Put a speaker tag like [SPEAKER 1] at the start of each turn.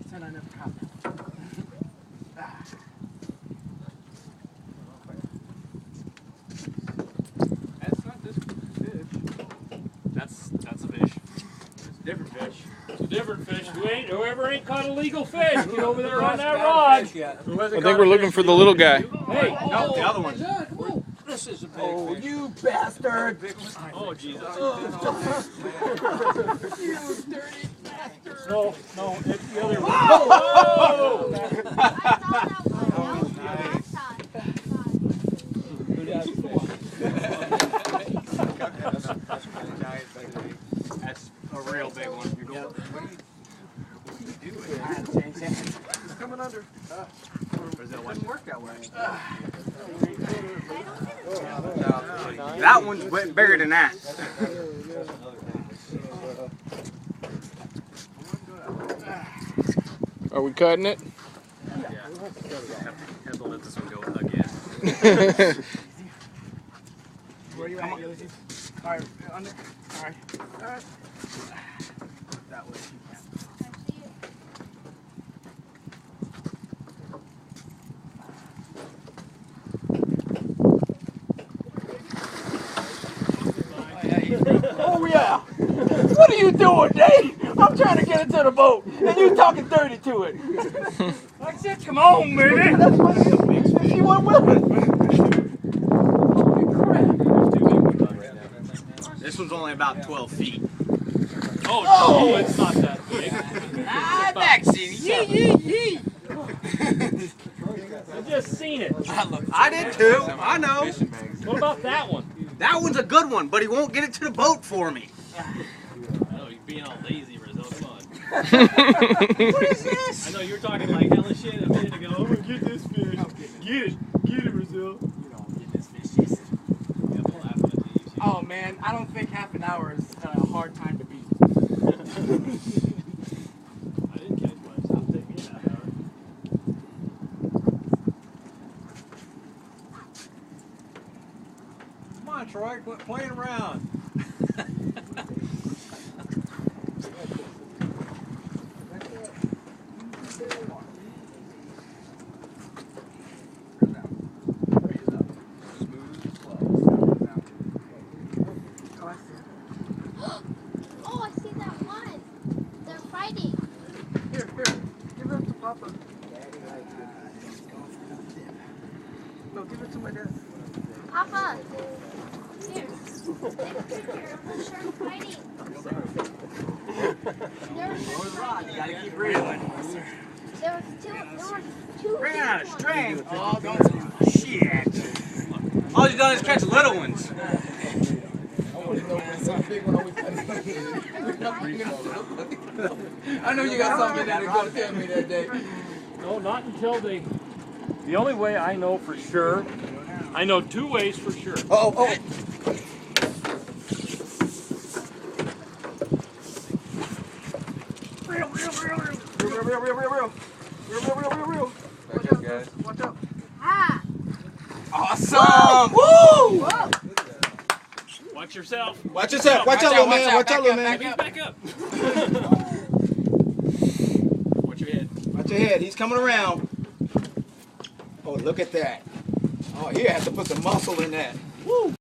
[SPEAKER 1] Said I never caught that.
[SPEAKER 2] That's not this fish. That's a fish. It's a different fish.
[SPEAKER 3] It's a different fish. Whoever ain't caught a legal fish, get over there on that rod.
[SPEAKER 4] I think we're looking for the little guy.
[SPEAKER 3] Hey,
[SPEAKER 2] No, the other one.
[SPEAKER 3] this is a big
[SPEAKER 1] Oh,
[SPEAKER 3] fish.
[SPEAKER 1] you bastard!
[SPEAKER 3] Oh, Jesus.
[SPEAKER 1] You dirty bastard!
[SPEAKER 3] No, it's the other one.
[SPEAKER 1] Whoa!
[SPEAKER 2] That's a real big one. You're going. What are you doing?
[SPEAKER 1] It's coming under.
[SPEAKER 2] Rozell, watch
[SPEAKER 1] Didn't work that way.
[SPEAKER 2] That one's bigger than that.
[SPEAKER 4] Are we cutting it?
[SPEAKER 2] Yeah. Have to let this one go again.
[SPEAKER 1] Where you at, Ulysses? Alright, under. Alright. Alright. That way. Oh yeah! What are you doing, Dave? I'm trying to get it to the boat, and you talking dirty to it.
[SPEAKER 3] I said, come on, baby.
[SPEAKER 1] That's what she went with it.
[SPEAKER 2] This one's only about 12 feet.
[SPEAKER 3] Oh, no, it's not that big.
[SPEAKER 2] Ah, backseat. Yee.
[SPEAKER 3] I just seen it.
[SPEAKER 2] I did too. I know.
[SPEAKER 3] What about that one?
[SPEAKER 2] That one's a good one, but he won't get it to the boat for me.
[SPEAKER 3] Oh, you're being all lazy, Rozell. Come on.
[SPEAKER 2] What is this?
[SPEAKER 3] I know you were talking like hella shit a minute ago. I'm gonna get this fish. Get it, Rozell.
[SPEAKER 1] You don't get this fish, yes. Oh man, I don't think half an hour is a hard time to beat.
[SPEAKER 3] I didn't catch much. It'll take me a half hour.
[SPEAKER 5] Come on, Troy, quit playing around.
[SPEAKER 6] Oh, I see that one. They're fighting.
[SPEAKER 1] Here, give it to Papa. No, give it to my dad.
[SPEAKER 6] Papa. Here. Take a picture of the shark fighting.
[SPEAKER 2] You gotta keep reeling.
[SPEAKER 6] There were two.
[SPEAKER 2] Bring out a
[SPEAKER 6] big ones.
[SPEAKER 2] string.
[SPEAKER 1] Oh, don't.
[SPEAKER 2] Shit. All you've done is catch little ones.
[SPEAKER 1] I know you got something that you're going to tell me that day.
[SPEAKER 3] No, not until they. The only way I know for sure, I know two ways for sure.
[SPEAKER 1] Oh. Real. Watch out.
[SPEAKER 6] Ah.
[SPEAKER 2] Awesome.
[SPEAKER 1] Woo!
[SPEAKER 6] Whoa.
[SPEAKER 3] Watch yourself.
[SPEAKER 1] Watch yourself. Watch out, little man. Watch out, little man.
[SPEAKER 3] Back up. Watch your head.
[SPEAKER 1] Watch your head. He's coming around. Oh, look at that. Oh, he has to put some muscle in that. Woo!